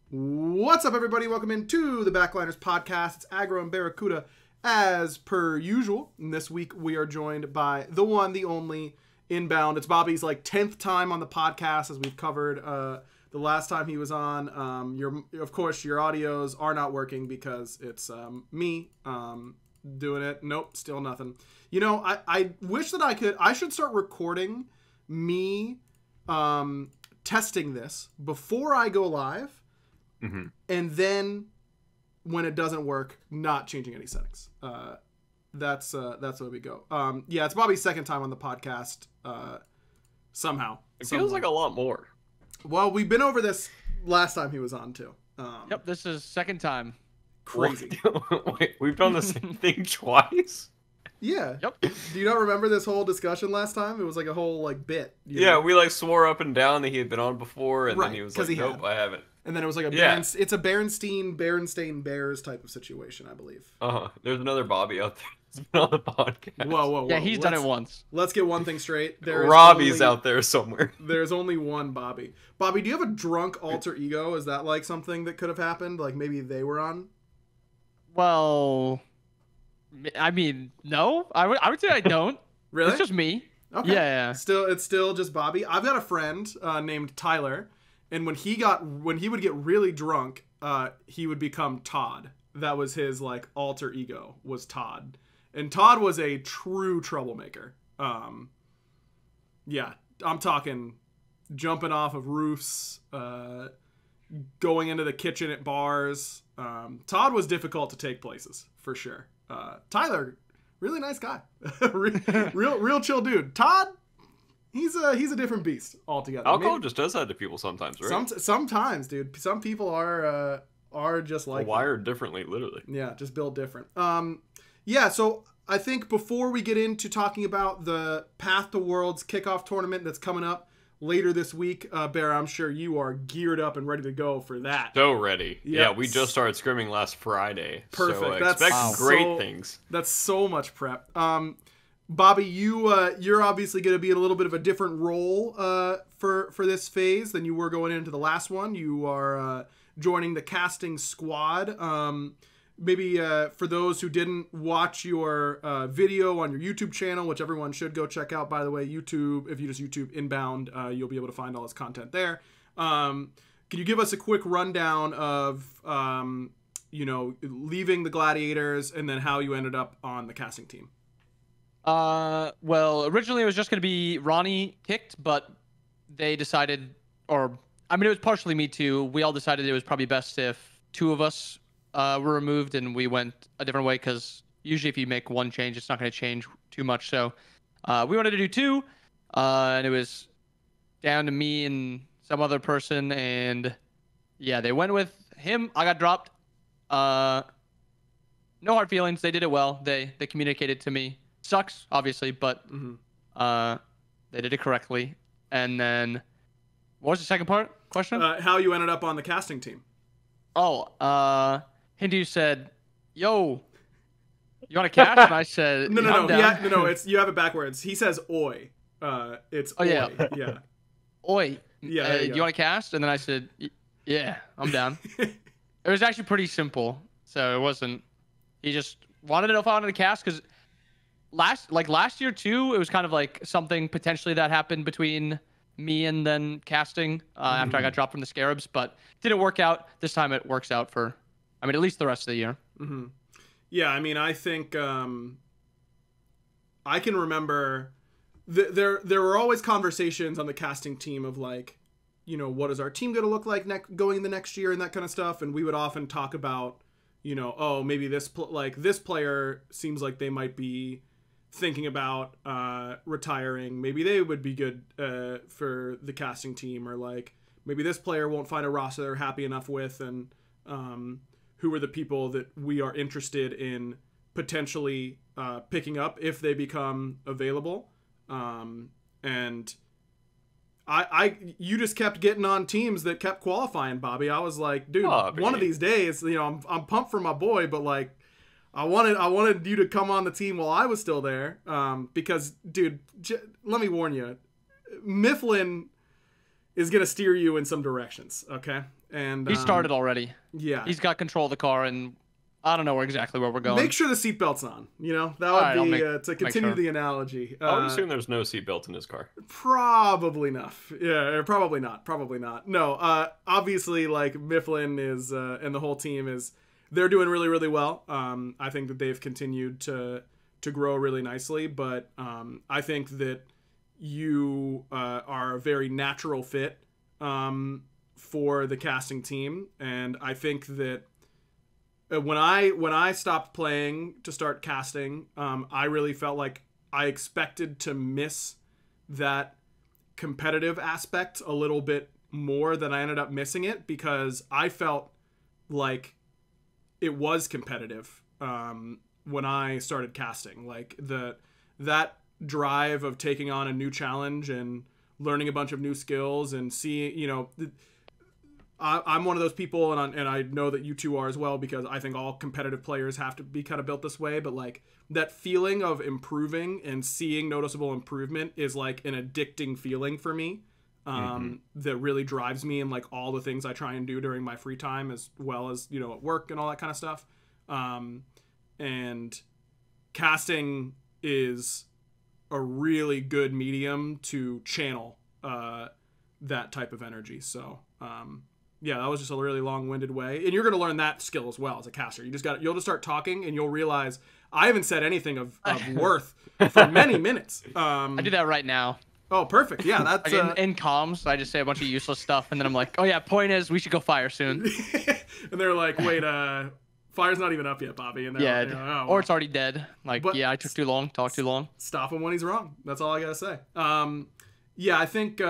What's up, everybody? Welcome into the Backliners podcast. It's Aggro and Barracuda as per usual. And this week we are joined by the one, the only Inbound. It's Bobby's 10th time on the podcast, as we've covered the last time he was on. Of course, your audios are not working because it's me doing it. Nope, still nothing. You know, I wish that I should start recording me testing this before I go live. Mm-hmm. And then when it doesn't work, not changing any settings. That's where we go. Yeah, it's Bobby's second time on the podcast. Somehow. It feels like a lot more. Well, we've been over this last time he was on too. Yep, this is second time. Crazy. Wait, we've done the same thing twice? Yeah. Yep. Do you not remember this whole discussion last time? It was like a whole bit. Yeah, know? We swore up and down that he had been on before, and right, then he was like, nope, I haven't. And then it was like it's a Berenstain Bears type of situation, I believe. There's another Bobby out there that's been on the podcast. Whoa. Yeah, he's done it once. Let's get one thing straight. Robbie's out there somewhere. There's only one Bobby. Bobby, do you have a drunk alter ego? Is that like something that could have happened? Like maybe they were on? Well, I mean, no. I would say I don't. Really? It's just me. Okay. Yeah. It's still just Bobby. I've got a friend named Tyler. And when he would get really drunk, he would become Todd. That was his alter ego, was Todd. And Todd was a true troublemaker. Yeah, I'm talking jumping off of roofs, going into the kitchen at bars. Todd was difficult to take places, for sure. Tyler, really nice guy. real chill dude. Todd, he's a different beast altogether. Alcohol just does that to people sometimes, right? Sometimes, dude. Some people are just like wired differently, literally. Yeah, just built different. Yeah. So I think before we get into talking about the Path to Worlds kickoff tournament that's coming up later this week, Bear, I'm sure you are geared up and ready to go for that. So ready. Yep. Yeah, we just started scrimming last Friday. Perfect. So expect great things. That's so much prep. Bobby, you're obviously going to be in a little bit of a different role for this phase than you were going into the last one. You are joining the casting squad. Maybe for those who didn't watch your video on your YouTube channel, which everyone should go check out, by the way, YouTube, if you just YouTube Inbound, you'll be able to find all his content there. Can you give us a quick rundown of, leaving the Gladiators and then how you ended up on the casting team? Well, originally it was just going to be Ronnie kicked, but they decided, it was partially me too. We all decided it was probably best if two of us were removed and we went a different way, because usually if you make one change, it's not going to change too much. So we wanted to do two, and it was down to me and some other person, and yeah, they went with him. I got dropped. No hard feelings. They did it well. They communicated to me. Sucks, obviously, but they did it correctly. And then, what was the second question? How you ended up on the casting team? Hindu said, "Yo, you want to cast?" And I said, "No. It's you have it backwards. He says, oi. It's oi. Yeah. Oi. Yeah. You want to cast?" And then I said, "Yeah, I'm down." It was actually pretty simple, so it wasn't. He just wanted to know if I wanted to cast, because last year too, it was kind of like something potentially that happened between me and then casting after I got dropped from the Scarabs, but didn't work out. This time it works out for, at least the rest of the year. Mm-hmm. Yeah, I think I can remember there were always conversations on the casting team of what is our team going to look like going the next year and that kind of stuff, and we would often talk about, maybe this player seems like they might be thinking about retiring. Maybe they would be good for the casting team, or maybe this player won't find a roster they're happy enough with, and who are the people that we are interested in potentially picking up if they become available. And you just kept getting on teams that kept qualifying, Bobby. I was like, dude, one of these days, I'm pumped for my boy, but I wanted you to come on the team while I was still there, because, dude, let me warn you, Mifflin is gonna steer you in some directions. Okay, and He started already. Yeah, He's got control of the car, and I don't know exactly where we're going. make sure the seatbelt's on. You know, that would be to continue the analogy. I would assume there's no seatbelt in his car. Probably not. Yeah, probably not. Probably not. No, obviously, like Mifflin is and the whole team is, they're doing really, really well. I think that they've continued to grow really nicely, but I think that you are a very natural fit for the casting team, and I think that when I stopped playing to start casting, I really felt like I expected to miss that competitive aspect a little bit more than I ended up missing it, because I felt like it was competitive when I started casting. Like that drive of taking on a new challenge and learning a bunch of new skills and seeing, you know, I'm one of those people, and I know that you two are as well, because I think all competitive players have to be kind of built this way. But like that feeling of improving and seeing noticeable improvement is like an addicting feeling for me. That really drives me in like all the things I try and do during my free time, as well as, you know, at work and all that kind of stuff. And casting is a really good medium to channel that type of energy. So yeah, that was just a really long-winded way, and you're going to learn that skill as well as a caster. You'll just start talking, and you'll realize I haven't said anything of worth for many minutes. I do that right now. Oh, perfect. Yeah, that's like in comms. I just say a bunch of useless stuff, and then I'm like, oh yeah, point is we should go fire soon. And they're like, wait, fire's not even up yet, Bobby. And yeah, like, oh, well. or it's already dead. Like, but yeah, I took too long, talked too long. Stop him when he's wrong. That's all I gotta say. Yeah, I think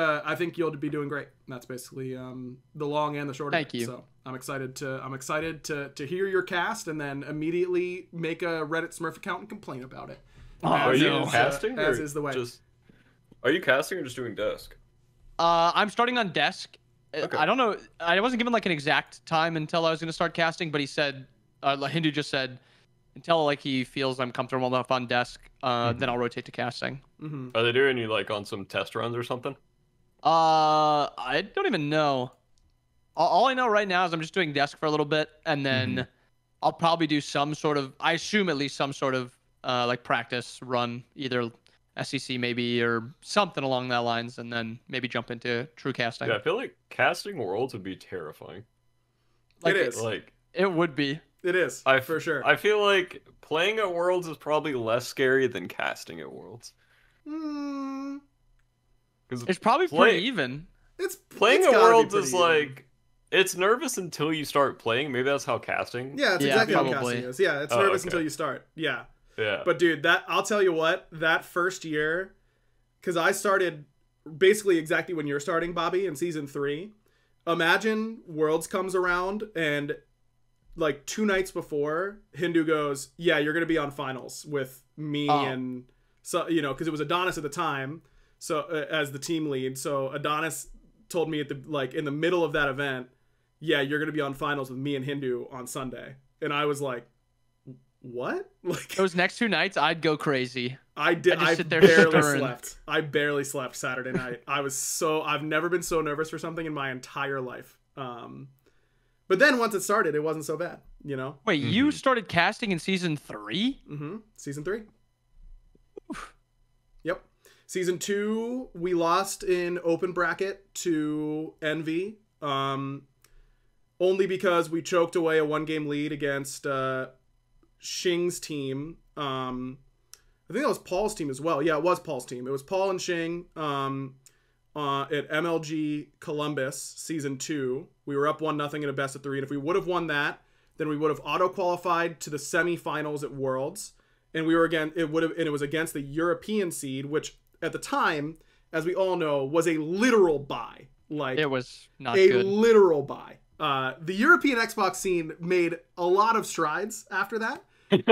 you'll be doing great. That's basically the long and the short of it. Thank you. So I'm excited to hear your cast, and then immediately make a Reddit Smurf account and complain about it. Are you casting? As is the way. Are you casting or just doing desk? I'm starting on desk. Okay. I don't know. I wasn't given like an exact time until I was going to start casting, but he said, Hindu just said, until like he feels I'm comfortable enough on desk, then I'll rotate to casting. Are they doing you like on some test runs or something? I don't even know. All I know right now is I'm just doing desk for a little bit, and then I'll probably do some sort of, I assume at least some sort of like practice run, either SEC maybe or something along that lines, and then maybe jump into true casting. Yeah, I feel like casting Worlds would be terrifying. Like, it is. Like it would be. It is. For sure. I feel like playing at Worlds is probably less scary than casting at Worlds. It's probably pretty even. Playing at Worlds is like, it's nervous until you start playing. Maybe that's how casting. Yeah, it's exactly how casting is. Yeah, it's nervous until you start. Yeah. Yeah. But dude, I'll tell you what, that first year, because I started basically exactly when you're starting, Bobby, in season 3. Imagine Worlds comes around and like 2 nights before, Hindu goes, yeah, you're gonna be on finals with me and so, you know, because it was Adonis at the time, so as the team lead. So Adonis told me in the middle of that event, yeah, you're gonna be on finals with me and Hindu on Sunday, and I was like, what? Like those next 2 nights, I'd go crazy. I barely slept Saturday night. I've never been so nervous for something in my entire life. But then once it started, it wasn't so bad, you know? Wait, you started casting in season 3? Season 3. Oof. Yep. Season 2, we lost in open bracket to Envy. Only because we choked away a 1-game lead against Shing's team. I think that was Paul's team as well. Yeah, it was Paul's team. It was Paul and Shing at MLG Columbus Season 2. We were up 1-0 in a best of 3, and if we would have won that, then we would have auto-qualified to the semifinals at Worlds, and it was against the European seed, which at the time, as we all know, was a literal bye. Like, it was not good. A literal bye. The European Xbox scene made a lot of strides after that.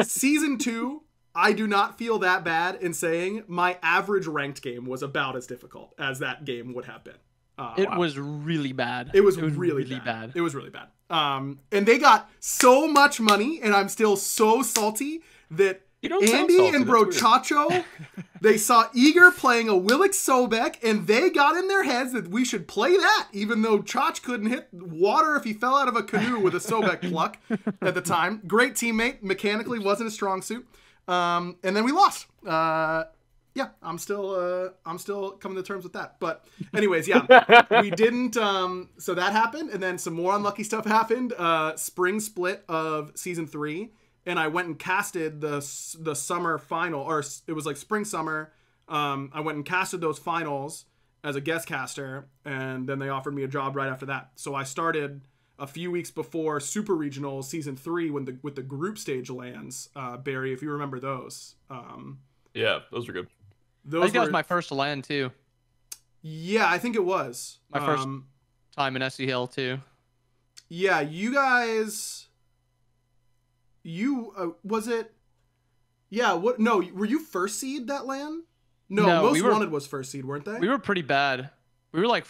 Season 2, I do not feel that bad in saying my average ranked game was about as difficult as that game would have been. It was really bad. It was really bad. It was really bad. And they got so much money, and I'm still so salty that You don't sound Andy salty, and that's weird. Brochacho, they saw Eager playing a Willik Sobek, and they got in their heads that we should play that, even though Chach couldn't hit water if he fell out of a canoe with a Sobek pluck at the time. Great teammate, mechanically wasn't a strong suit. And then we lost. Yeah, I'm still coming to terms with that. But anyways, yeah, we didn't. So that happened, and then some more unlucky stuff happened. Spring split of season 3. And I went and casted the summer final, or it was like spring summer. I went and casted those finals as a guest caster, and then they offered me a job right after that. So I started a few weeks before Super Regionals season 3 with the group stage lands. Barry, if you remember those. Yeah, those were good. I think that was my first land too. Yeah, I think it was my first time in SC Hill too. Yeah, you guys. Was it? Yeah. What? No. Were you first seed that land? No. Most Wanted was first seed, weren't they? We were pretty bad. We were like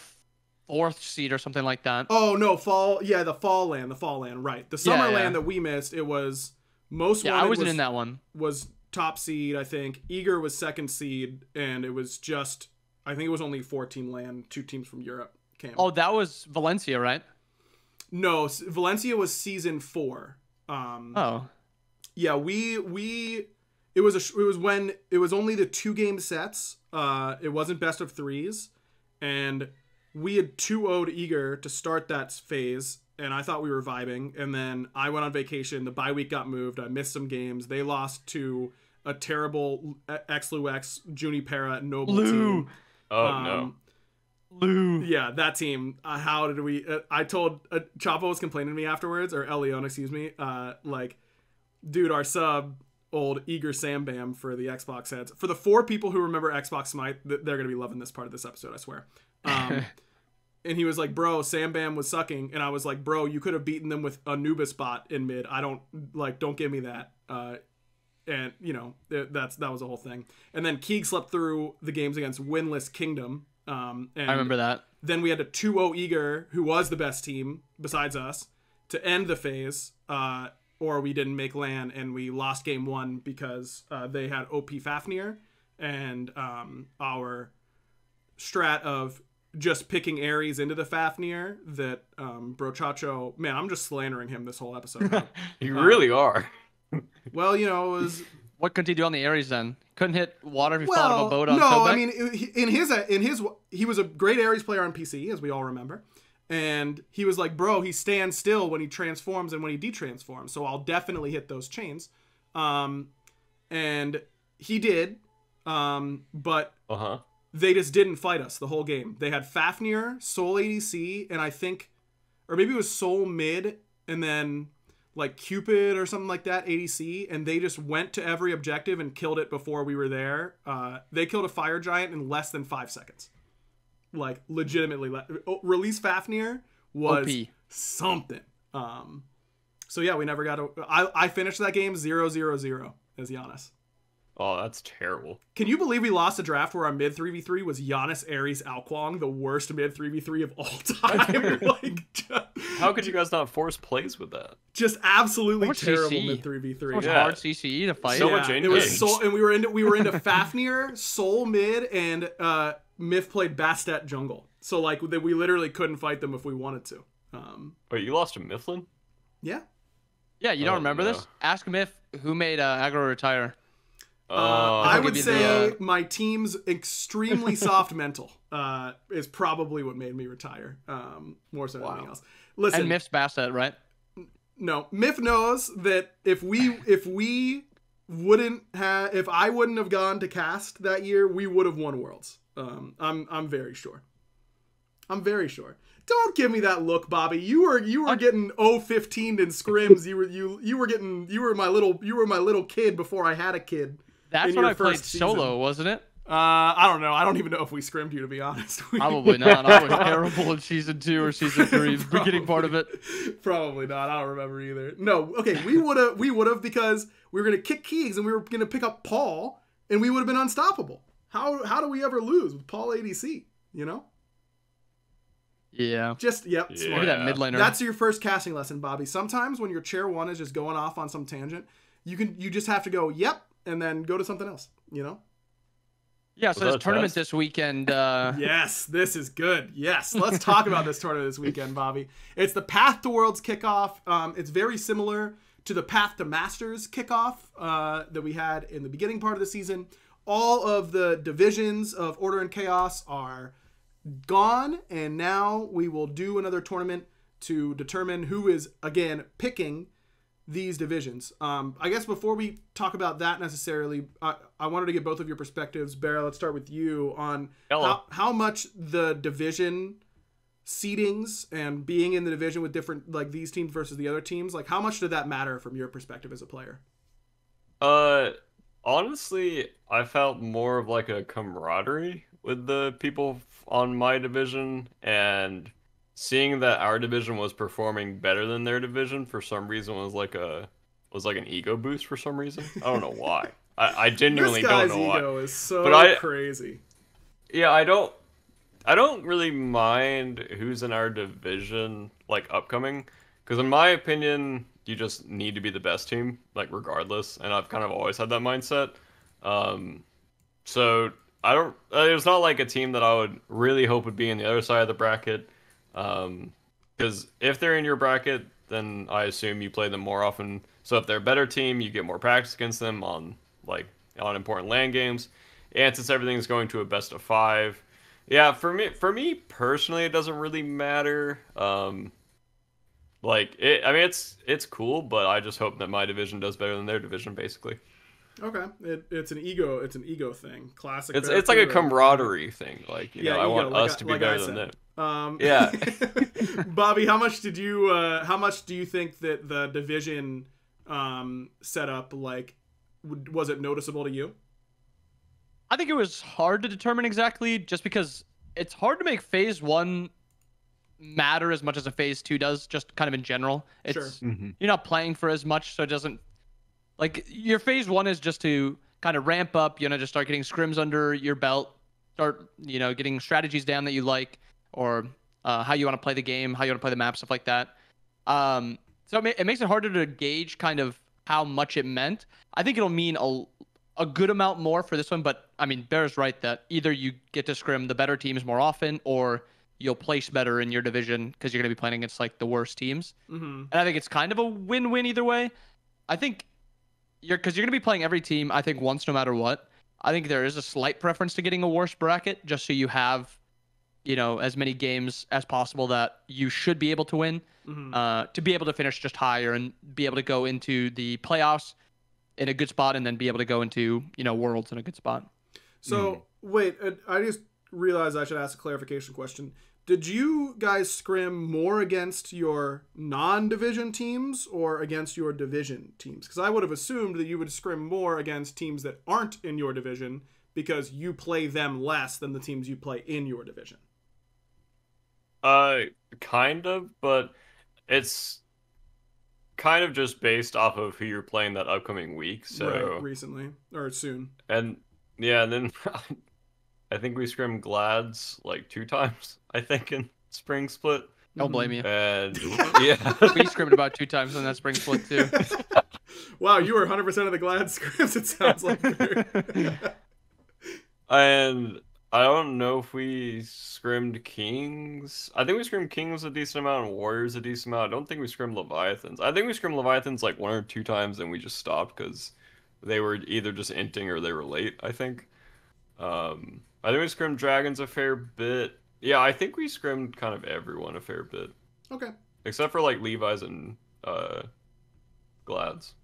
4th seed or something like that. Oh no, fall. Yeah, the fall land. Right. The summer land that we missed. It was Most Wanted. I wasn't in that one. Was top seed, I think. Eager was 2nd seed, and it was just. I think it was only 14 land. 2 teams from Europe came. Oh, that was Valencia, right? No, Valencia was season 4. Yeah, it was when it was only the 2 game sets. It wasn't best of 3s, and we had 2-0'd Eager to start that phase, and I thought we were vibing. And then I went on vacation. The bye week got moved. I missed some games. They lost to a terrible X-Lu-X Junipera Noble team. Oh no. Lou. Yeah, that team. How did we? I told Chapo was complaining to me afterwards, or Elion, excuse me. Like, dude, our sub, old Eager Sam Bam for the Xbox heads. For the 4 people who remember Xbox Smite, they're gonna be loving this part of this episode, I swear. And he was like, "Bro, Sam Bam was sucking," and I was like, "Bro, you could have beaten them with Anubis bot in mid. Don't give me that." And you know, that was a whole thing. And then Keeg slept through the games against winless Kingdom. And I remember that. Then we had a 2-0 Eager, who was the best team besides us, to end the phase. Or we didn't make LAN, and we lost game 1 because they had OP Fafnir, and our strat of just picking Ares into the Fafnir that Brochacho, man, I'm just slandering him this whole episode. You really are. Well, you know, it was. What could he do on the Ares then? Couldn't hit water if he fell out of a boat on no, Sobek? I mean, he was a great Ares player on PC, as we all remember. And he was like, bro, he stands still when he transforms and when he detransforms. So I'll definitely hit those chains. And he did. But they just didn't fight us the whole game. They had Fafnir, Soul ADC, and I think, or maybe it was Soul mid, and then like Cupid or something like that, ADC, and they just went to every objective and killed it before we were there. They killed a fire giant in less than 5 seconds. Like, legitimately. Release Fafnir was OP. Something. So yeah, we never got to... I finished that game 0-0-0 as Giannis. Oh, that's terrible. Can you believe we lost a draft where our mid 3v3 was Giannis, Ares, Alquang, the worst mid 3v3 of all time? How could you guys not force plays with that? Just absolutely terrible mid 3v3. So much hard CCE to fight. So much it was Soul, and we were into Fafnir, Soul mid, and Myth played Bastet jungle. So like we literally couldn't fight them if we wanted to. Wait, you lost to Mifflin? Yeah. Yeah, you don't remember this? Ask Myth who made aggro retire. I would say my team's extremely soft mental is probably what made me retire, more so than anything else. Listen, and Myth's Bastet, right? No, Myth knows that if I wouldn't have gone to cast that year, we would have won Worlds. I'm very sure. Don't give me that look, Bobby. You were getting 0-15 in scrims. You were my little kid before I had a kid. That's when I played solo, wasn't it? I don't know. I don't even know if we scrimmed you, to be honest. Probably not. I was terrible in season 2 or season 3, the beginning part of it. Probably not. I don't remember either. No. Okay, we would have because we were gonna kick Keegs and we were gonna pick up Paul and we would have been unstoppable. How do we ever lose with Paul ADC? You know? Yeah. Just Look at that mid laner. That's your first casting lesson, Bobby. Sometimes when your chair 1 is just going off on some tangent, you just have to go, yep. and then go to something else, you know? Yeah, so this tournament this weekend. Yes, this is good. Yes, let's talk about this tournament this weekend, Bobby. It's the Path to Worlds kickoff. It's very similar to the Path to Masters kickoff that we had in the beginning part of the season. All of the divisions of Order and Chaos are gone, and now we will do another tournament to determine who is, again, picking these divisions. I guess before we talk about that necessarily, I wanted to get both of your perspectives. Barra, let's start with you on how much the division seedings and being in the division with different, like, these teams versus the other teams, like, how much did that matter from your perspective as a player? Honestly, I felt more of like a camaraderie with the people on my division, and seeing that our division was performing better than their division for some reason was like an ego boost for some reason. I don't know why. I genuinely don't know why. This guy's ego is so crazy. Yeah, I don't really mind who's in our division, like, upcoming, because in my opinion, you just need to be the best team, like, regardless, and I've kind of always had that mindset. So there's not like a team that I would really hope would be in the other side of the bracket, because if they're in your bracket, then I assume you play them more often. So if they're a better team, you get more practice against them on important LAN games, and since everything's going to a best of 5. Yeah, for me personally, it doesn't really matter. It's cool, but I just hope that my division does better than their division, basically. Okay, it's an ego thing. Classic. It's like a camaraderie thing. Like, I want us to be better than them. Yeah. Bobby, how much do you think that the division setup, like, was it noticeable to you? I think it was hard to determine exactly, just because it's hard to make phase 1 matter as much as a phase 2 does, just kind of in general. It's sure. You're not playing for as much, so it doesn't, like, your phase 1 is just to kind of ramp up, just start getting scrims under your belt, start getting strategies down that you like, or how you want to play the game, how you want to play the map, stuff like that. So it makes it harder to gauge kind of how much it meant. I think it'll mean a good amount more for this one, but I mean, Bear's right that either you get to scrim the better teams more often, or you'll place better in your division because you're going to be playing against, like, the worst teams. Mm-hmm. And I think it's kind of a win-win either way. I think because you're going to be playing every team, I think, once no matter what. I think there is a slight preference to getting a worse bracket, just so you have, as many games as possible that you should be able to win, to be able to finish just higher and be able to go into the playoffs in a good spot, and then be able to go into, Worlds in a good spot. So, wait, I just realized I should ask a clarification question. Did you guys scrim more against your non-division teams or against your division teams? Because I would have assumed that you would scrim more against teams that aren't in your division because you play them less than the teams you play in your division. Kind of, but it's kind of just based off of who you're playing that upcoming week. So right, recently or soon. And yeah, and then I think we scrimmed Glads like 2 times, I think, in spring split. Don't blame you. And yeah, we scrimmed about 2 times in that spring split too. Wow, you were 100% of the Glad scrims, it sounds like. And I don't know if we scrimmed Kings. I think we scrimmed Kings a decent amount and Warriors a decent amount. I don't think we scrimmed Leviathans. I think we scrimmed Leviathans like 1 or 2 times and we just stopped because they were either just inting or they were late, I think. I think we scrimmed Dragons a fair bit. Yeah, I think we scrimmed kind of everyone a fair bit. Okay. Except for like Levi's and Glads.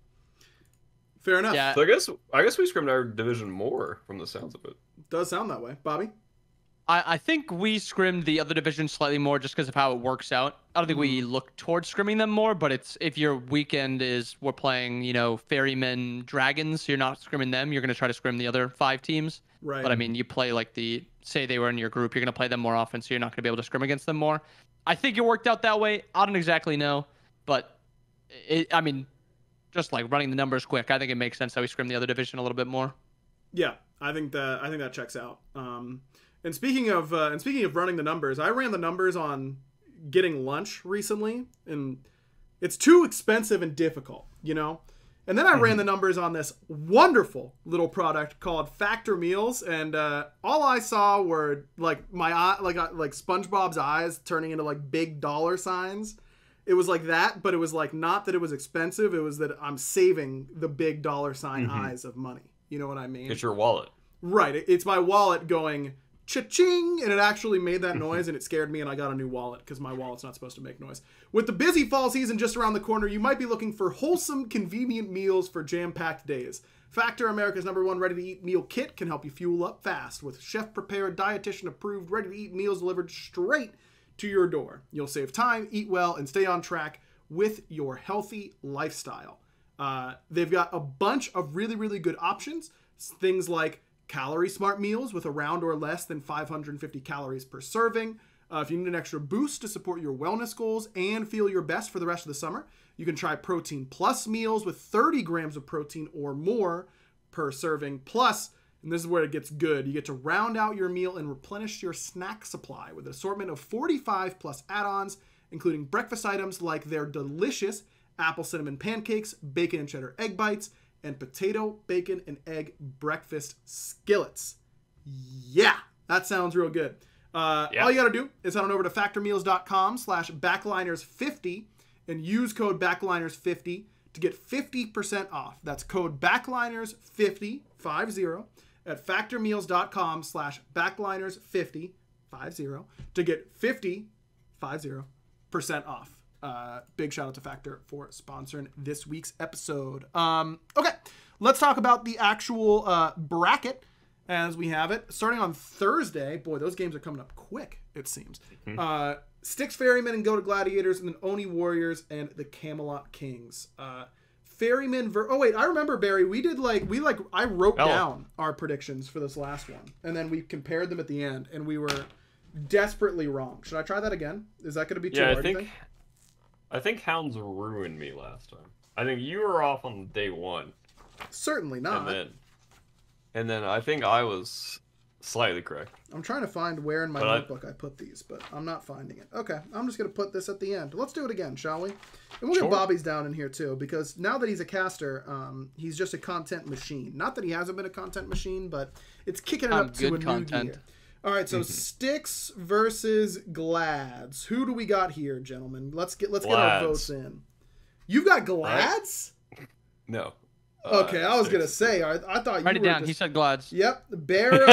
Fair enough. Yeah. So I guess we scrimmed our division more from the sounds of it. Does sound that way. Bobby? I think we scrimmed the other division slightly more just because of how it works out. I don't think we look towards scrimming them more, but it's if your weekend is we're playing, Ferrymen, Dragons, so you're not scrimming them, you're going to try to scrim the other 5 teams. Right. But I mean, you play like say they were in your group, you're going to play them more often, so you're not going to be able to scrim against them more. I think it worked out that way. I don't exactly know, but just like running the numbers quick, I think it makes sense that we scrim the other division a little bit more. Yeah, I think that checks out. And speaking of running the numbers, I ran the numbers on getting lunch recently, and it's too expensive and difficult. And then I ran the numbers on this wonderful little product called Factor Meals, and all I saw were like my eye, like SpongeBob's eyes turning into like big dollar signs. It was like that, but it was like not that it was expensive. It was that I'm saving the big dollar sign eyes of money. You know what I mean? It's your wallet. Right. It's my wallet going cha-ching, and it actually made that noise, and it scared me, and I got a new wallet because my wallet's not supposed to make noise. With the busy fall season just around the corner, you might be looking for wholesome, convenient meals for jam-packed days. Factor, America's #1 ready-to-eat meal kit, can help you fuel up fast with chef-prepared, dietitian-approved, ready-to-eat meals delivered straight to your door. You'll save time, eat well, and stay on track with your healthy lifestyle. They've got a bunch of really, really good options. Things like Calorie Smart meals with around or less than 550 calories per serving. If you need an extra boost to support your wellness goals and feel your best for the rest of the summer, you can try Protein Plus meals with 30 grams of protein or more per serving. Plus, and this is where it gets good, you get to round out your meal and replenish your snack supply with an assortment of 45 plus add-ons, including breakfast items like their delicious apple cinnamon pancakes, bacon and cheddar egg bites, and potato, bacon, and egg breakfast skillets. Yeah, that sounds real good. All you got to do is head on over to factormeals.com/backliners50 and use code backliners50 to get 50% off. That's code backliners50 at factormeals.com/backliners50 to get 50% off. Big shout out to Factor for sponsoring this week's episode. Okay, let's talk about the actual bracket as we have it. Starting on Thursday, boy, those games are coming up quick, it seems. Styx Ferrymen and Go to Gladiators, and then Oni Warriors and the Camelot Kings. Ferrymen oh wait, I remember, Barry, I wrote down our predictions for this last one, and then we compared them at the end, and we were desperately wrong. Should I try that again? Is that going to be too hard? I think Hounds ruined me last time. I think you were off on day one. Certainly not. And then I think I was slightly correct. I'm trying to find where in my notebook I put these, but I'm not finding it. Okay, I'm just going to put this at the end. Let's do it again, shall we? And we'll get Bobby's down in here too, because now that he's a caster, he's just a content machine. Not that he hasn't been a content machine, but it's kicking it up to a new gear. All right, so Styx versus Glads. Who do we got here, gentlemen? Let's get our votes in. You've got Glads? Right? No. Okay, I was gonna say. I thought you write it down. He said Glads. Yep, Barra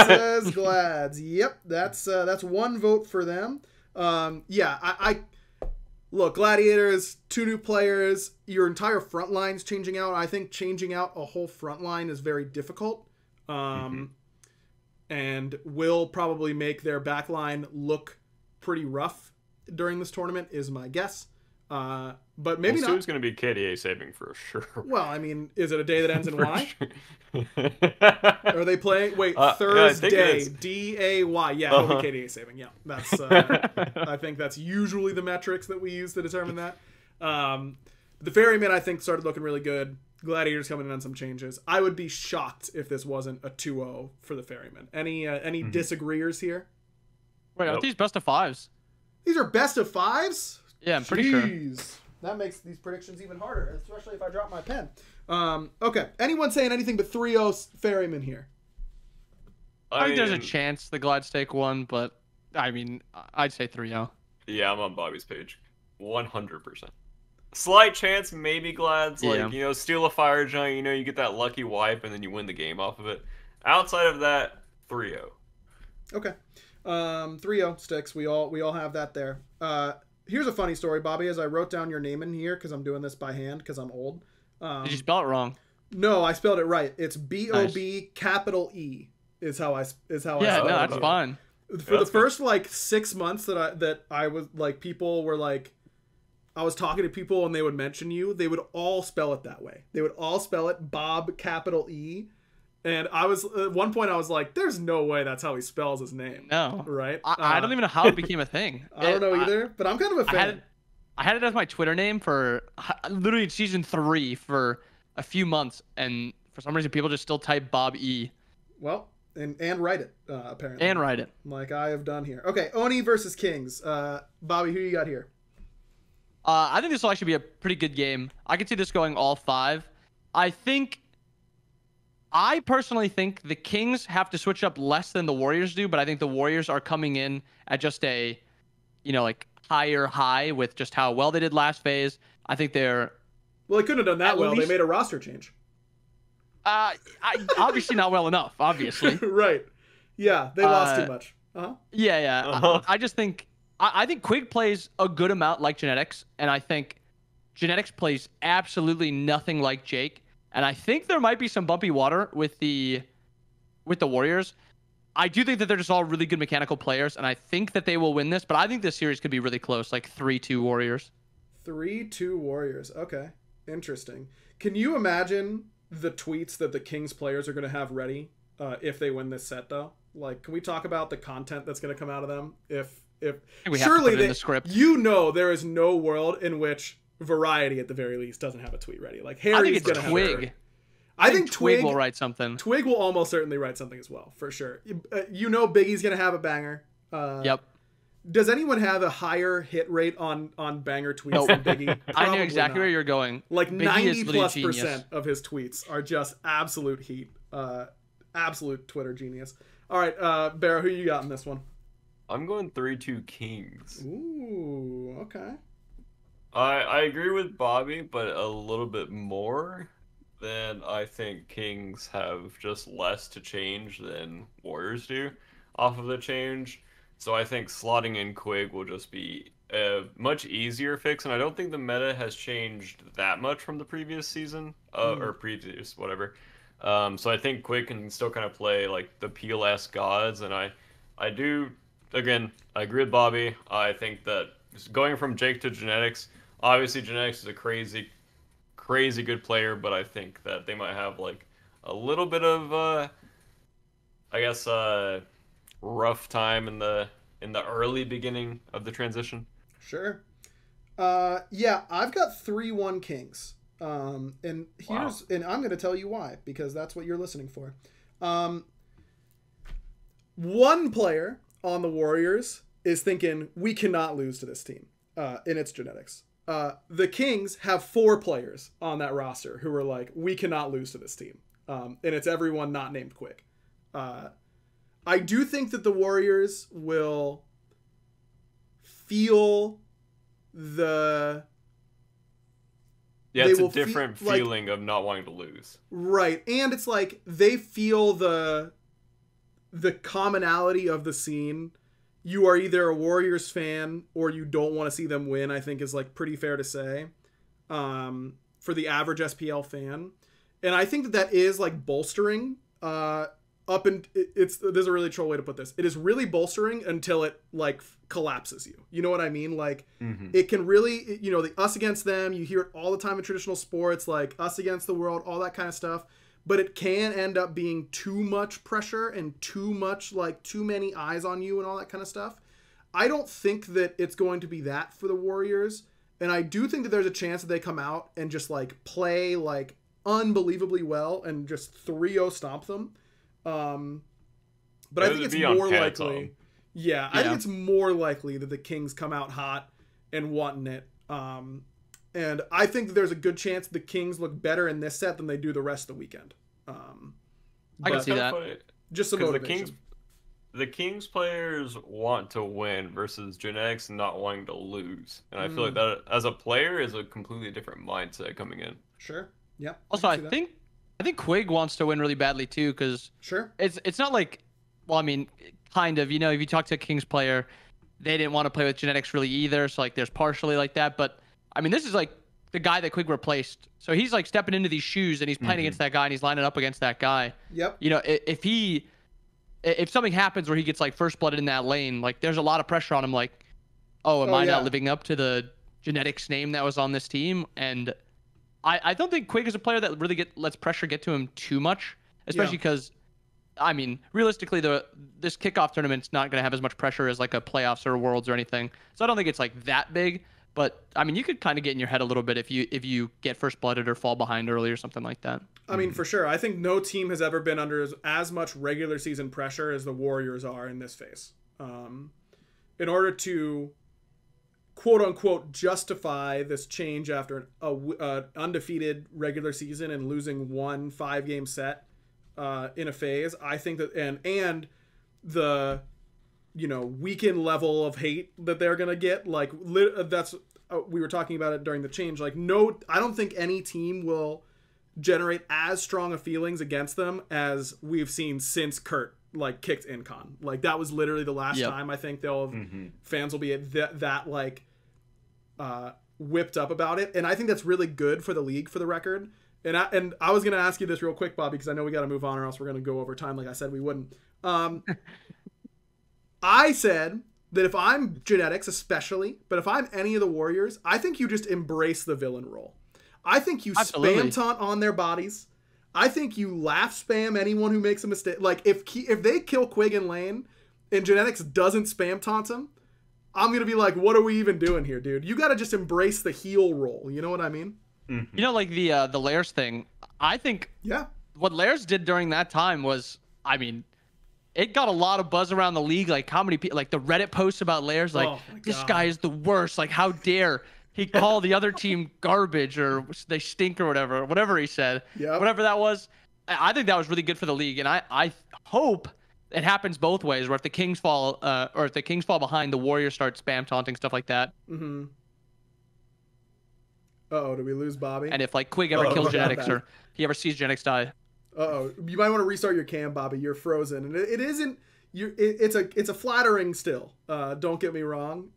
says Glads. Yep, that's one vote for them. Yeah, I look, Gladiators, 2 new players. Your entire front line's changing out. I think changing out a whole front line is very difficult. And will probably make their back line look pretty rough during this tournament, is my guess. But maybe not. Stu's going to be KDA saving for sure. Well, I mean, is it a day that ends in Y? Are they playing? Wait, Thursday, D-A-Y. Yeah, it'll be KDA saving. Yeah, that's. I think that's usually the metrics that we use to determine that. The Ferrymen, I think, started looking really good. Gladiators coming in on some changes. I would be shocked if this wasn't a 2-0 for the Ferrymen. Any disagreeers here? Wait, aren't these best of 5s? These are best of 5s? Yeah, I'm pretty sure. That makes these predictions even harder, especially if I drop my pen. Okay. Anyone saying anything but 3-0 Ferrymen here? I think there's a chance the Glads take one, but I mean, I'd say 3-0. Yeah, I'm on Bobby's page. 100%. Slight chance, maybe Glads, steal a fire giant, you get that lucky wipe and then you win the game off of it. Outside of that, 3-0. Okay. 3-0 Styx. We all have that there. Here's a funny story, Bobby, as I wrote down your name in here, because I'm doing this by hand, because I'm old. Did you spell it wrong? No, I spelled it right. It's B-O-B capital E is how I spelled it. Yeah, no, that's fine. For the first 6 months that I was people were like, I was talking to people and they would mention you, they would all spell it that way. They would all spell it Bob capital E. And I was at one point I was like, there's no way that's how he spells his name. No. Right? I don't even know how it became a thing. I don't know either, but I'm kind of a fan. I had it as my Twitter name for literally season 3 for a few months, and for some reason people just still type Bob E. Well, and write it, apparently. And write it. Like I have done here. Okay, Oni versus Kings. Bobby, who you got here? I think this will actually be a pretty good game. I could see this going all 5. I personally think the Kings have to switch up less than the Warriors do, but I think the Warriors are coming in at just a, like higher high with just how well they did last phase. I think they're Well, they couldn't have done that well. least, they made a roster change. Obviously not well enough, obviously. Right. Yeah, they lost too much. Yeah. I just think I think Quig plays a good amount like Genetics, and I think Genetics plays absolutely nothing like Jake. And I think there might be some bumpy water with the Warriors. I do think that they're just all really good mechanical players, and I think that they will win this. But I think this series could be really close, like 3-2 Warriors. 3-2 Warriors. Okay, interesting. Can you imagine the tweets that the Kings players are going to have ready if they win this set, though? Like, can we talk about the content that's going to come out of them? If surely in the script. There is no world in which Variety at the very least doesn't have a tweet ready. Like Harry's gonna have Twig. I think Twig will write something. Twig will almost certainly write something as well, for sure. Biggie's gonna have a banger. Yep. Does anyone have a higher hit rate on banger tweets than Biggie? I knew exactly where you're going. Like Biggie 90+% of his tweets are just absolute heat. Absolute Twitter genius. All right, Bear, who you got in this one? I'm going 3-2 Kings. Ooh, okay. I agree with Bobby, but a little bit more than I think Kings have just less to change than Warriors do off of the change. So I think slotting in Quig will just be a much easier fix, and I don't think the meta has changed that much from the previous season, or previous, whatever. So I think Quig can still kind of play like the PLS gods, and I do, again, I agree with Bobby. I think that going from Jake to Genetics, obviously Genetics is a crazy good player, but I think that they might have like a little bit of rough time in the early beginning of the transition. Sure. Yeah, I've got 3-1 Kings. And I'm going to tell you why, because that's what you're listening for. One player on the Warriors is thinking we cannot lose to this team, and it's Genetics. The Kings have 4 players on that roster who are like, we cannot lose to this team. And it's everyone not named Quig. I do think that the Warriors will feel the... Yeah, it's a different feeling of not wanting to lose. Right. And it's like they feel the commonality of the scene. You are either a Warriors fan or you don't want to see them win, I think is like pretty fair to say, for the average SPL fan. And I think that is like bolstering there's a really troll way to put this. It is really bolstering until it like collapses you. You know what I mean? Like it can really, the us against them, you hear it all the time in traditional sports, like us against the world, all that kind of stuff. But it can end up being too much pressure and too many eyes on you and all that kind of stuff. I don't think that it's going to be that for the Warriors. And I do think that there's a chance that they come out and just like play like unbelievably well and just 3-0 stomp them. But I think it's more likely. Yeah, I think it's more likely that the Kings come out hot and wanting it. And I think that there's a good chance the Kings look better in this set than they do the rest of the weekend. I can see that. Just some motivation. The Kings players want to win versus Genetics not wanting to lose. And I feel like that as a player is a completely different mindset coming in. Sure. Yeah. Also, I think Quig wants to win really badly too, because it's not like, well, I mean, kind of, if you talk to a Kings player, they didn't want to play with Genetics really either. So like there's partially like that, but I mean, this is like the guy that Quig replaced. So he's like stepping into these shoes and he's playing against that guy and he's lining up against that guy. Yep. If something happens where he gets like first blooded in that lane, like there's a lot of pressure on him. Like, am I not living up to the Genetics name that was on this team? And I don't think Quig is a player that really lets pressure get to him too much, especially because, I mean, realistically, this kickoff tournament's not going to have as much pressure as like a playoffs or a Worlds or anything. So I don't think it's like that big. But I mean, you could kind of get in your head a little bit if you get first blooded or fall behind early or something like that. I mean, for sure. I think no team has ever been under as much regular season pressure as the Warriors are in this phase. In order to quote unquote justify this change after a undefeated regular season and losing one 5-game set in a phase. I think that and the weekend level of hate that they're gonna get, like that's we were talking about it during the change. Like no, I don't think any team will generate as strong of feelings against them as we've seen since Kurt like kicked Incon. Like that was literally the last time I think they'll fans will be that like whipped up about it, and I think that's really good for the league, for the record. And I was gonna ask you this real quick, Bobby, because I know we got to move on or else we're gonna go over time. Like I said, we wouldn't. I said that if I'm Genetics, especially, but if I'm any of the Warriors, I think you just embrace the villain role. I think you spam taunt on their bodies. I think you laugh spam anyone who makes a mistake. Like if they kill Quig in lane and Genetics doesn't spam taunt him, I'm gonna be like, what are we even doing here, dude? You got to just embrace the heel role. You know what I mean? You know, like the Lairs thing. I think what Lairs did during that time was, I mean, it got a lot of buzz around the league. Like how many people, like the Reddit posts about Lairs, like this guy is the worst. Like how dare he call the other team garbage or they stink or whatever he said, whatever that was. I think that was really good for the league, and I hope it happens both ways. Where if the Kings fall, or if the Kings fall behind, the Warriors start spam taunting, stuff like that. Uh-oh, did we lose Bobby? And if like Quig ever kills Genetics or he ever sees Genetics die. Uh-oh, you might want to restart your cam, Bobby. You're frozen, and it isn't. It's a flattering still. Don't get me wrong.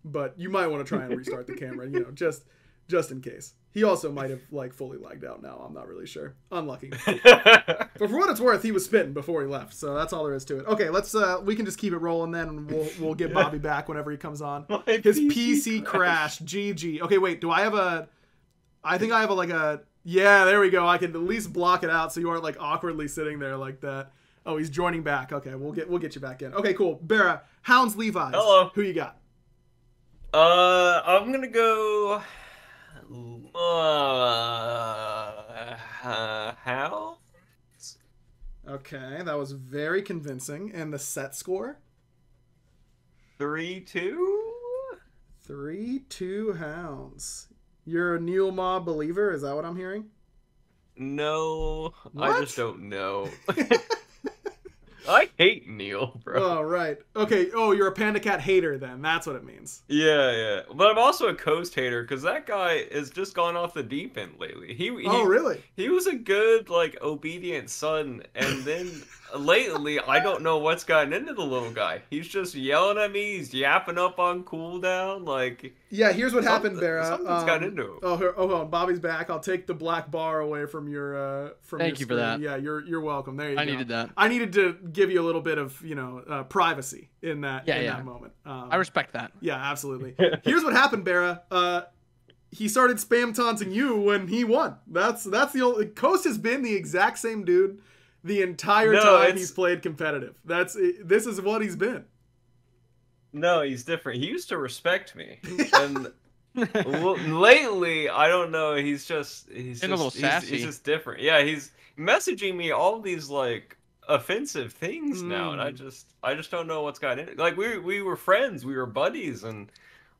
But you might want to try and restart the camera, just in case. He also might have like fully lagged out now. I'm not really sure. Unlucky. But for what it's worth, he was spitting before he left, so that's all there is to it. Okay, let's we can just keep it rolling then, and we'll get Bobby back whenever he comes on. His PC crashed. GG. Okay, wait. Do I have a? I think I have Yeah, there we go. I can at least block it out so you aren't like awkwardly sitting there like that. Oh, he's joining back. Okay, we'll get you back in. Okay, cool. Barra, Hounds, Levi's. Hello. Who you got? I'm gonna go. How? Okay, that was very convincing. And the set score? 3-2. 3-2 Hounds. You're a Neil Ma believer? Is that what I'm hearing? No, what? I just don't know. I hate Neil, bro. Oh, right. Okay. Oh, you're a Panda Cat hater then. That's what it means. Yeah. But I'm also a Coast hater because that guy has just gone off the deep end lately. Oh, really? He was a good, like, obedient son, and then lately, I don't know what's gotten into the little guy. He's just yelling at me. He's yapping up on cooldown. Like, yeah, here's what happened, Barra. Something's gotten into him. Hold on. Bobby's back. I'll take the black bar away from your Thank you for that. Yeah, you're welcome. There you go. I needed that. I needed to give you a little bit of privacy in that moment. I respect that. Yeah, absolutely. Here's what happened, Barra. He started spam taunting you when he won. That's the only. Coast has been the exact same dude the entire time he's played competitive. This is what he's been. No, he's different. He used to respect me, and lately, I don't know. He's just a little sassy. He's just different. Yeah, he's messaging me all these like offensive things now, and I just don't know what's got in it. Like we were friends, we were buddies, and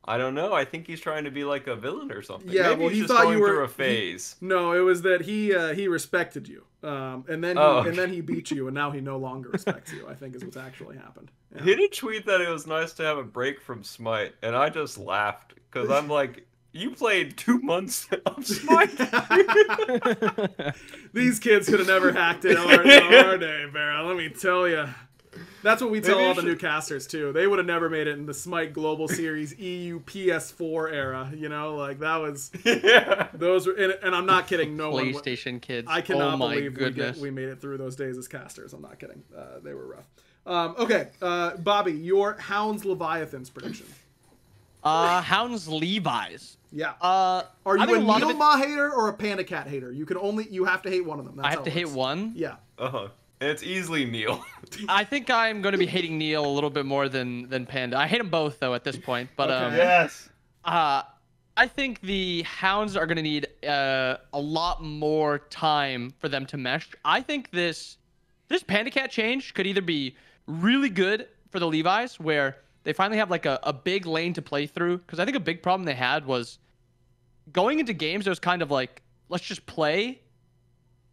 I don't know. I think he's trying to be like a villain or something. Yeah, maybe well, he's he just thought going you were through a phase. No, it was that he respected you, and then he beat you, and now he no longer respects you. I think is what's actually happened. Yeah. He did tweet that it was nice to have a break from Smite, and I just laughed because I'm like, you played 2 months of Smite. These kids could have never hacked it our day, Barra. Let me tell you. That's what we tell all the new casters too. They would have never made it in the Smite Global Series EU PS4 era. Like that was. Yeah. Those were, and I'm not kidding. No PlayStation kids. I cannot believe we made it through those days as casters. I'm not kidding. They were rough. Okay, Bobby, your Hounds Leviathans prediction. Hounds Levi's. Yeah. Are you a Neil Ma hater or a Panda Cat hater? You have to hate one of them. That's I have to hate one. Yeah. And it's easily Neil. I think I'm going to be hating Neil a little bit more than Panda. I hate them both though at this point. But yes. I think the Hounds are going to need a lot more time for them to mesh. I think this Panda Cat change could either be really good for the Levi's, where they finally have like a big lane to play through. Because I think a big problem they had was going into games. It was kind of like, let's just play.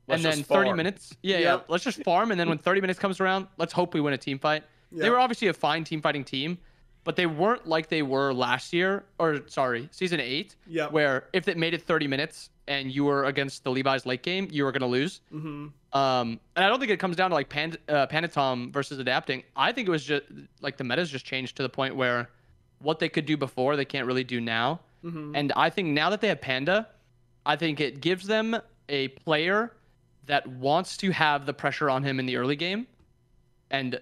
Let's and then just 30 farm. minutes. Yeah, Yep. let's just farm. And then when 30 minutes comes around, let's hope we win a team fight. They Yep. were obviously a fine team fighting team, but they weren't like they were last year, or sorry, season 8, Yep. where if it made it 30 minutes and you were against the Levi's late game, you were going to lose. Mm-hmm. And I don't think it comes down to like Panatom versus adapting. I think it was just like the meta's just changed to the point where what they could do before, they can't really do now. Mm-hmm. And I think now that they have Panda, I think it gives them a player that wants to have the pressure on him in the early game. And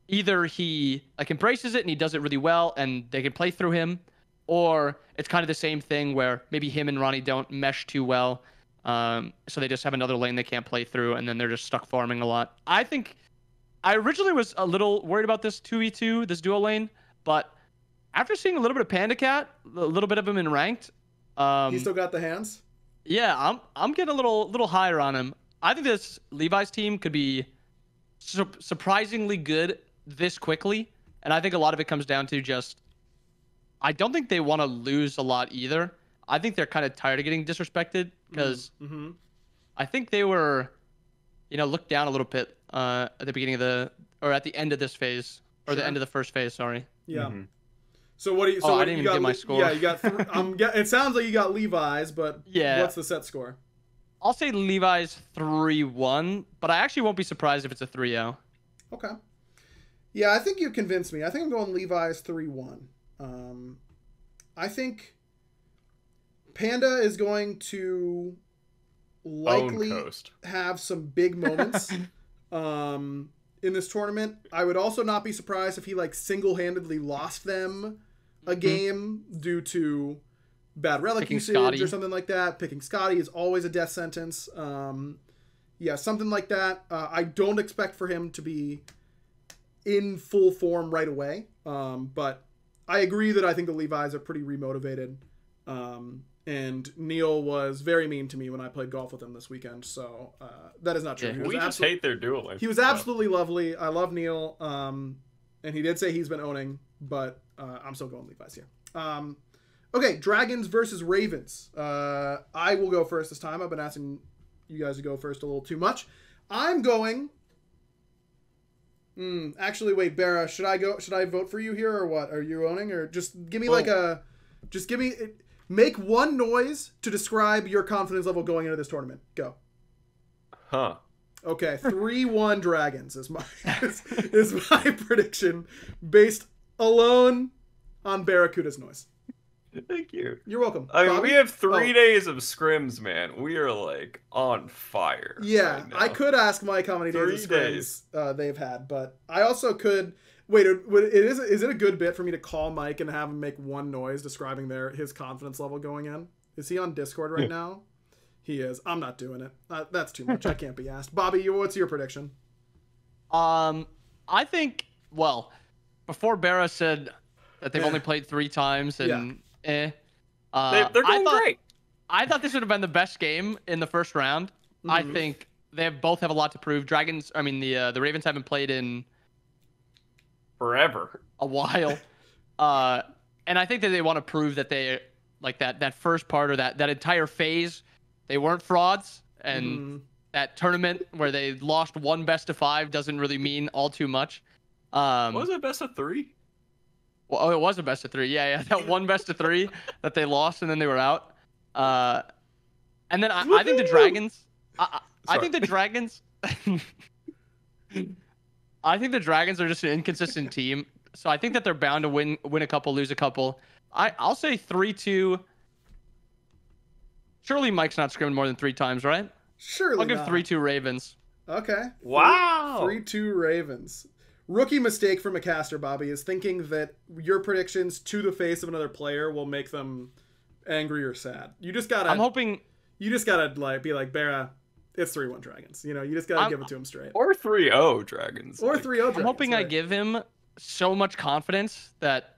either he like embraces it and he does it really well and they can play through him, or it's kind of the same thing where maybe him and Ronnie don't mesh too well. So they just have another lane they can't play through and then they're just stuck farming a lot. I think I originally was a little worried about this 2v2, this duo lane, but after seeing a little bit of Panda Cat, a little bit of him in ranked, He still got the hands? yeah, I'm getting a little higher on him. I think this Levi's team could be surprisingly good this quickly, and I think a lot of it comes down to just I don't think they want to lose a lot either. I think they're kind of tired of getting disrespected because Mm-hmm. I think they were, looked down a little bit at the beginning of at the end of this phase or the Sure. end of the first phase. Sorry. Yeah. Mm-hmm. So what do you? So I what, didn't you even got get my score. Yeah, you got. It sounds like you got Levi's, but Yeah. what's the set score? I'll say Levi's 3-1, but I actually won't be surprised if it's a 3-0. Okay. Yeah, I think you convinced me. I think I'm going Levi's 3-1. I think Panda is going to likely Own Coast. have some big moments in this tournament. I would also not be surprised if he like single-handedly lost them a game due to bad relic Picking usage Scotty. or something like that. Picking Scotty is always a death sentence. Yeah, something like that. I don't expect for him to be in full form right away. But I agree that I think the Levi's are pretty remotivated. And Neil was very mean to me when I played golf with him this weekend. So that is not true. Yeah. He was We just absol- hate their dueling. He was absolutely lovely. I love Neil. And he did say he's been owning, but I'm still going Levi's here. Okay, Dragons versus Ravens. I will go first this time. I've been asking you guys to go first a little too much. I'm going... actually, wait, Bera, should I go? Should I vote for you here or what? Are you owning? Or just give me like a... Just give me... Make one noise to describe your confidence level going into this tournament. Go. Huh. Okay, 3-1 Dragons is my is my prediction based alone on Barracuda's noise. Thank you. You're welcome. I mean, Bobby? we have 3 Oh, days of scrims, man. We are like on fire. Yeah, right now. I could ask Mike how many days of 3 scrims they've had, but I also could. Wait, is it a good bit for me to call Mike and have him make one noise describing his confidence level going in? Is he on Discord right now? He is. I'm not doing it. That's too much. I can't be asked. Bobby, what's your prediction? I think, well, before Barra said that they've only played 3 times and They're going great. I thought this would have been the best game in the first round. I think they both have a lot to prove. The Ravens haven't played in Forever. a while. And I think that they want to prove that they like that first part or that entire phase, they weren't frauds. And that tournament where they lost 1 best of 5 doesn't really mean all too much. Was it best of 3? Well, it was a best of 3. Yeah. That 1 best of 3 that they lost and then they were out. And then I think the Dragons. I think the Dragons. I think the Dragons are just an inconsistent team, so I think that they're bound to win a couple, lose a couple. I'll say 3-2. Surely Mike's not scrimmed more than 3 times, right? Surely I'll give not. 3-2 Ravens. Okay. Wow. 3-2 Ravens. Rookie mistake from a caster, Bobby, is thinking that your predictions to the face of another player will make them angry or sad. You just gotta. I'm hoping. You just gotta be like Barra. It's 3-1 Dragons. You just gotta give it to him straight. Or 3-0 Dragons. Or like, 3-0 Dragons. I'm hoping I right. give him so much confidence that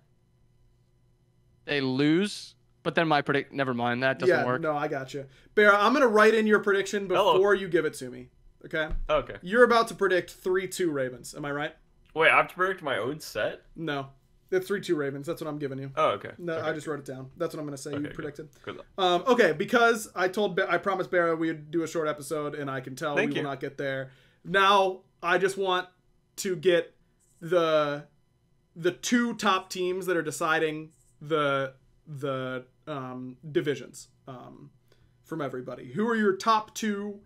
they lose. But then my predict. Never mind. That doesn't work. No, I got you. Barra, I'm gonna write in your prediction before you give it to me. Okay. Okay. You're about to predict 3-2 Ravens. Am I right? Wait, I have to predict my own set? No. It's 3-2 Ravens. That's what I'm giving you. Oh, okay. No, okay, I just wrote it down. That's what I'm going to say you predicted. Good. Okay, because I promised Barra we'd do a short episode, and I can tell we will not get there. Now, I just want to get the 2 top teams that are deciding the divisions from everybody. Who are your top 2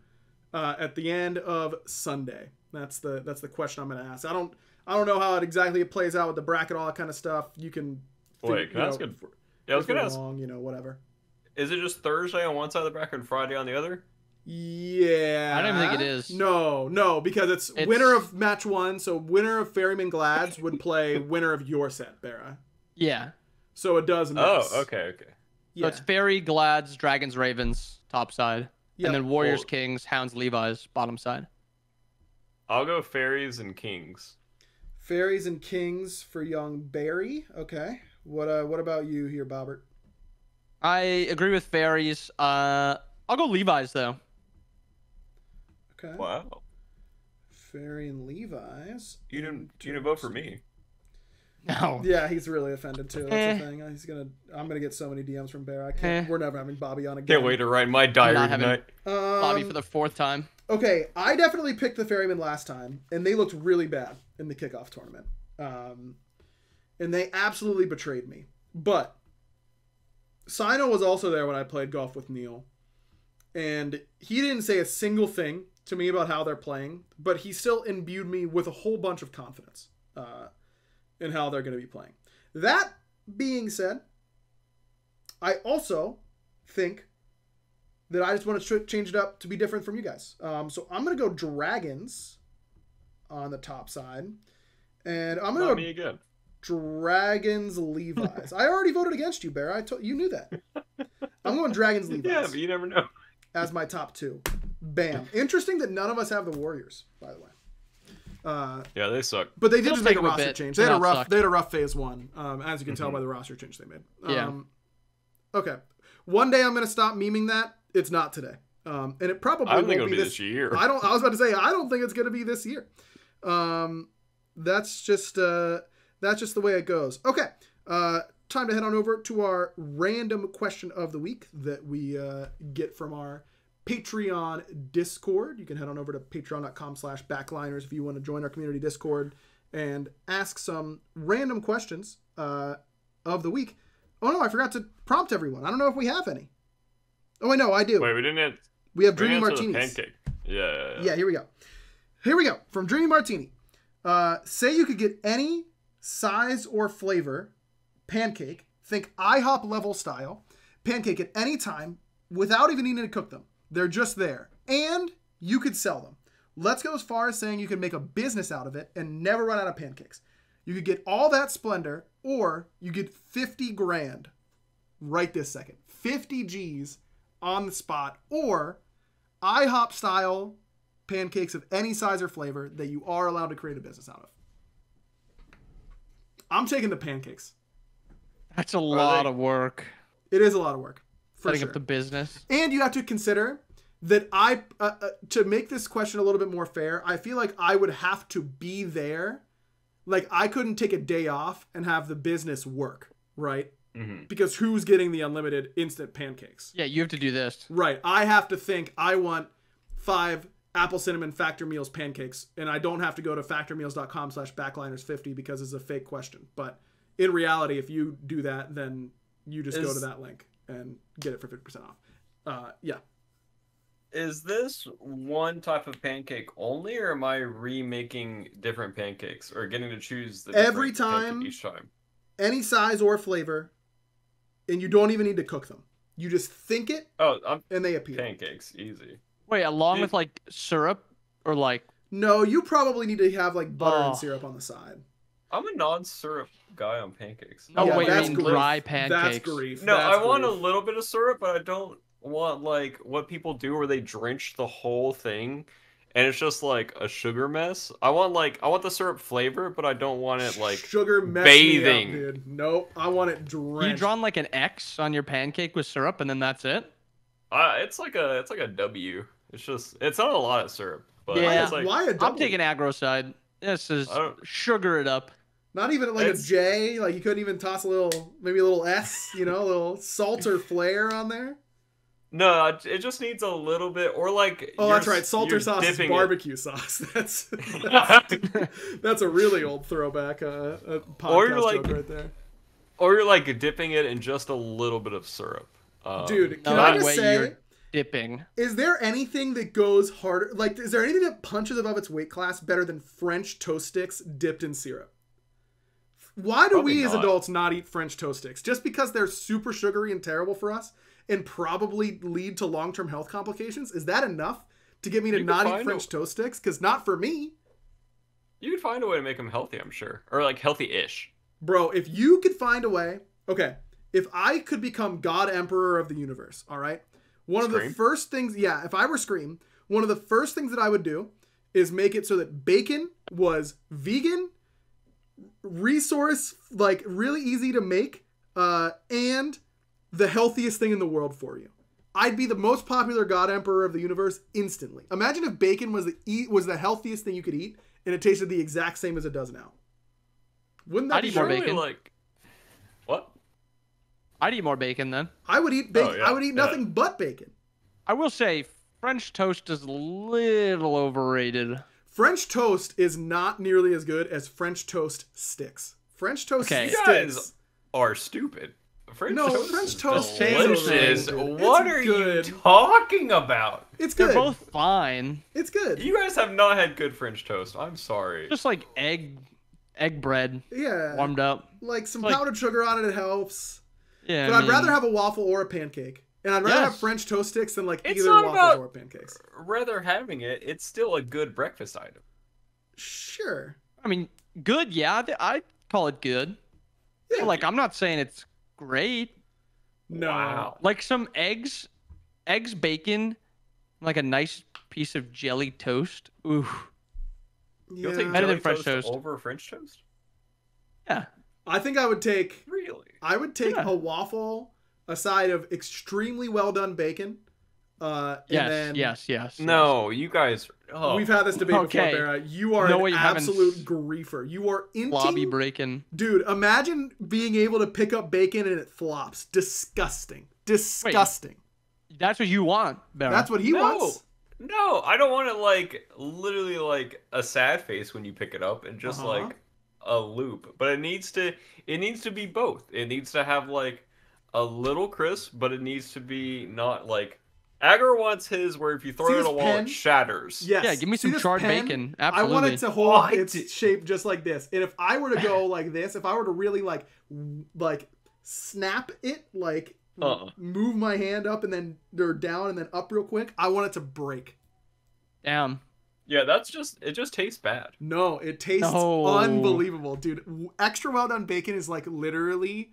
at the end of Sunday? That's the question I'm going to ask. I don't know how it plays out with the bracket, all that kind of stuff. You can wait. Can I ask? Yeah, I was going to ask. Whatever. Is it just Thursday on one side of the bracket and Friday on the other? Yeah. I don't even think it is. No, because it's winner of match 1. So winner of Ferryman Glads would play winner of your set, Barra. Yeah. So it does mix. Oh, okay. Yeah. So it's Fairy, Glads, Dragons, Ravens, top side. Yep. And then Warriors, Kings, Hounds, Levi's, bottom side. I'll go Fairies and Kings. Fairies and Kings for young Barry. Okay. What about you here, Bobbert? I agree with Fairies. I'll go Levi's though. Okay. Wow. Fairy and Levi's. You didn't vote for me. No. Yeah, he's really offended too. That's the thing. I'm gonna get so many DMs from Bear. I can't. We're never having Bobby on again. Can't wait to write my diary tonight. Bobby for the 4th time. Okay, I definitely picked the Ferryman last time, and they looked really bad in the kickoff tournament. And they absolutely betrayed me. But Sino was also there when I played golf with Neil, and he didn't say a single thing to me about how they're playing, but he still imbued me with a whole bunch of confidence in how they're going to be playing. That being said, I also think that I just want to change it up to be different from you guys. So I'm going to go Dragons on the top side. And I'm going to go Dragons Levi's. I already voted against you, Bear. You knew that. I'm going Dragons Levi's. Yeah, but you never know. As my top 2. Bam. Interesting that none of us have the Warriors, by the way. Yeah, they suck. But they did just make a roster change. They had a rough phase 1, as you can tell by the roster change they made. Okay. One day I'm going to stop memeing that. It's not today. And it probably I don't think won't it'll be this year. I was about to say I don't think it's going to be this year. That's just the way it goes. Okay. Time to head on over to our random question of the week that we get from our Patreon Discord. You can head on over to patreon.com/backliners if you want to join our community Discord and ask some random questions of the week. Oh no, I forgot to prompt everyone. I don't know if we have any. Oh, I know, I do. Wait, we didn't have... We have Dreamy Martinis. Pancake. Yeah. Yeah, here we go. From Dreamy Martini. Say you could get any size or flavor pancake, think IHOP level style, pancake at any time without even needing to cook them. They're just there. And you could sell them. Let's go as far as saying you can make a business out of it and never run out of pancakes. You could get all that splendor, or you get 50 grand right this second. 50 G's on the spot, or IHOP style pancakes of any size or flavor that you are allowed to create a business out of. I'm taking the pancakes. That's a lot of work. It is a lot of work. Setting up the business. And you have to consider that to make this question a little bit more fair, I feel like I would have to be there. Like, I couldn't take a day off and have the business work, right? Mm-hmm. Because who's getting the unlimited instant pancakes? Yeah, you have to do this. Right. I have to think I want 5 apple cinnamon Factor Meals pancakes, and I don't have to go to factormeals.com/backliners50 because it's a fake question. But in reality, if you do that, then you just go to that link and get it for 50% off. Yeah. Is this one type of pancake only, or am I remaking different pancakes or getting to choose the every time each time? Any size or flavor, and you don't even need to cook them. You just think it, and they appear. Pancakes, easy. Wait, along with like syrup or like? No, you probably need to have like butter and syrup on the side. I'm a non-syrup guy on pancakes. Oh yeah, wait, you mean dry pancakes? That's grief. No, I want a little bit of syrup, but I don't want like what people do where they drench the whole thing and it's just like a sugar mess. I want the syrup flavor, but I don't want it like sugar mess bathing. Me up, dude. Nope, I want it drenched. You drawn like an X on your pancake with syrup and then that's it? It's like a W. It's not a lot of syrup. But yeah, it's like, why a W? I'm taking aggro side. This is I don't- sugar it up. Not even like a J. Like you couldn't even toss maybe a little S. You know, a little salt or flair on there. No, it just needs a little bit, or like. Oh, that's right. Salter sauce is barbecue sauce. That's a really old throwback podcast joke right there. Or you're like dipping it in just a little bit of syrup. Dude, can I just say, you're dipping. Is there anything that goes harder? Like, is there anything that punches above its weight class better than French toast sticks dipped in syrup? Why do we as adults not eat French toast sticks? Just because they're super sugary and terrible for us and probably lead to long-term health complications? Is that enough to get me to not eat French toast sticks? Because not for me. You could find a way to make them healthy, I'm sure. Or like healthy-ish. Bro, if you could find a way... Okay, if I could become God Emperor of the universe, all right? One of the first things... Yeah, if I were Scream, one of the first things that I would do is make it so that bacon was vegan, resource, like really easy to make, and the healthiest thing in the world for you. I'd be the most popular God Emperor of the universe instantly. Imagine if bacon was the healthiest thing you could eat, and it tasted the exact same as it does now. Wouldn't that I'd be eat more surely bacon? Like, what? I'd eat more bacon then. I would eat bacon. yeah, I would eat nothing but bacon. I will say French toast is a little overrated. French toast is not nearly as good as French toast sticks. French toast Okay. You sticks guys are stupid. French toast delicious. is What are you talking about? It's good. They're both fine. It's good. You guys have not had good French toast. I'm sorry. Just like egg bread. Yeah. Warmed up. Like some like, powdered sugar on it helps. Yeah. But I'd rather have a waffle or a pancake. And I'd rather have French toast sticks than like It's either not waffles about or pancakes. rather having it. It's still a good breakfast item. Sure. I mean, good. Yeah, I'd call it good. Yeah. But, like, I'm not saying it's great. No. Wow. Like some eggs, bacon, like a nice piece of jelly toast. Ooh. You'll Yeah. take Better than jelly French toast. over French toast? Yeah. I think I would take Really? a waffle, a side of extremely well done bacon. And then Yes. No, you guys. Oh. we've had this debate Okay. before, Barra. You are No an way you haven't absolute griefer. You are Lobby breaking. Dude, imagine being able to pick up bacon and it flops. Disgusting. Disgusting. That's what you want, Barry. That's what he wants. No, I don't want it like literally like a sad face when you pick it up and just like a loop. But it needs to be both. It needs to have like a little crisp, but it needs to be not like Agar wants his where if you throw it at a wall it shatters. Yes. Yeah, give me See some this charred pen? bacon. I Absolutely. want it to hold its shape just like this. And if I were to go like this, if I were to really like snap it, like move my hand up and then or down and then up real quick, I want it to break. Damn. Yeah, it just tastes bad. No, it tastes unbelievable, dude. Extra well done bacon is like literally,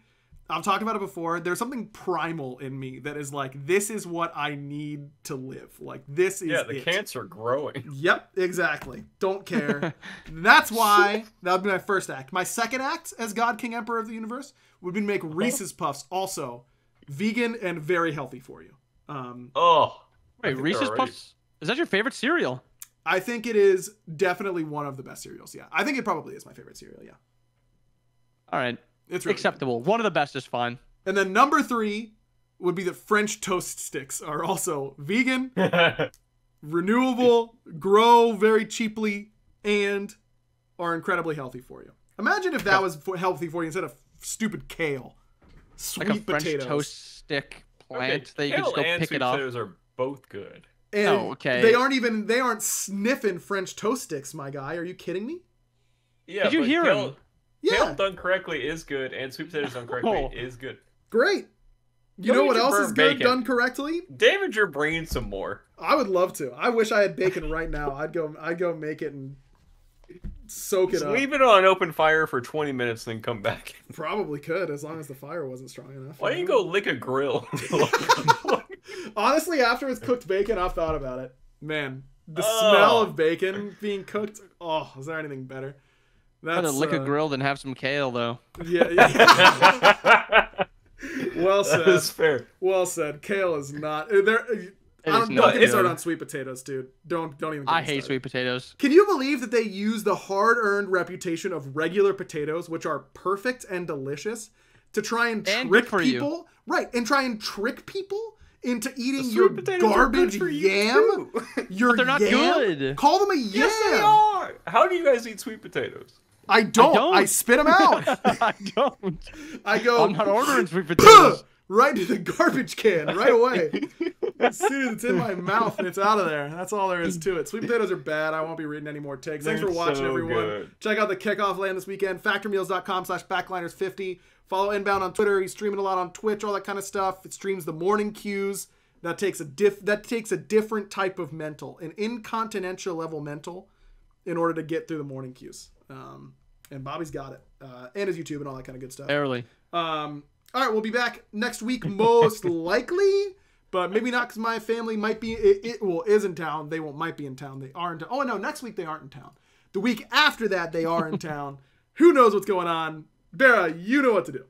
I've talked about it before. There's something primal in me that is like, this is what I need to live. Like this is the cancer growing. Yep, exactly. Don't care. That's why that would be my first act. My second act as God King Emperor of the Universe would be to make Reese's Puffs also vegan and very healthy for you. Wait, Reese's Puffs? Is that your favorite cereal? I think it is definitely one of the best cereals. Yeah, I think it probably is my favorite cereal. Yeah. All right. It's really acceptable. Good. One of the best is fine. And then number 3 would be that French toast sticks are also vegan, renewable, grow very cheaply, and are incredibly healthy for you. Imagine if that was healthy for you instead of stupid kale. Sweet like a potatoes. French toast stick plant that you can kale just go and pick sweet it off. potatoes are both good. And okay. They aren't sniffing French toast sticks, my guy. Are you kidding me? Yeah. Did you hear him? Yeah. Kale done correctly is good, and sweet potatoes done correctly is good. Great. You know what else is good done correctly? Damage your brain some more. I would love to. I wish I had bacon right now. I'd go make it and soak it up. Leave it on open fire for 20 minutes, then come back. Probably could, as long as the fire wasn't strong enough. Why don't you go lick a grill? Honestly, after it's cooked bacon, I've thought about it. Man, the smell of bacon being cooked. Oh, is there anything better? I'd rather lick a grill than have some kale, though. Yeah. Well said. That's fair. Well said. Kale is not there. It is Don't not get me good. started on sweet potatoes, dude. Don't even. Get I me hate started. sweet potatoes. Can you believe that they use the hard-earned reputation of regular potatoes, which are perfect and delicious, to try and And trick good for you. people? Right, and try and trick people into eating The your sweet potatoes are good garbage for you, yam. too. Your But they're not yam? good. Call them a yam. Yes, they are. How do you guys eat sweet potatoes? I don't. don't. I spit them out. I don't. I go. I'm not ordering sweet potatoes. Right to the garbage can right away. As soon as it's in my mouth and it's out of there. That's all there is to it. Sweet potatoes are bad. I won't be reading any more takes. Thanks for They're watching, so everyone. good. Check out the Kickoff land this weekend. Factormeals.com/backliners50. Follow Inbound on Twitter. He's streaming a lot on Twitch, all that kind of stuff. It streams the morning cues. That takes a different type of mental, an incontinential level mental, in order to get through the morning cues. And Bobby's got it. And his YouTube and all that kind of good stuff. Barely. All right, we'll be back next week, most likely, but maybe not because my family might be, is in town. They might be in town. They are in town. Oh, no, next week they aren't in town. The week after that, they are in town. Who knows what's going on? Bera, you know what to do.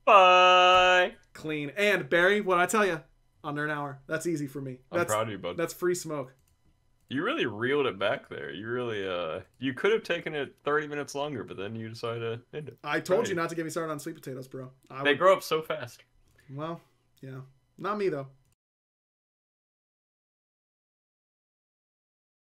Bye. Clean. And Barry, what I tell you, under an hour. That's easy for me. I'm proud of you, bud. That's free smoke. You really reeled it back there. You really, you could have taken it 30 minutes longer, but then you decided to end it. I told you not to get me started on sweet potatoes, bro. They grow up so fast. Well, yeah. Not me, though.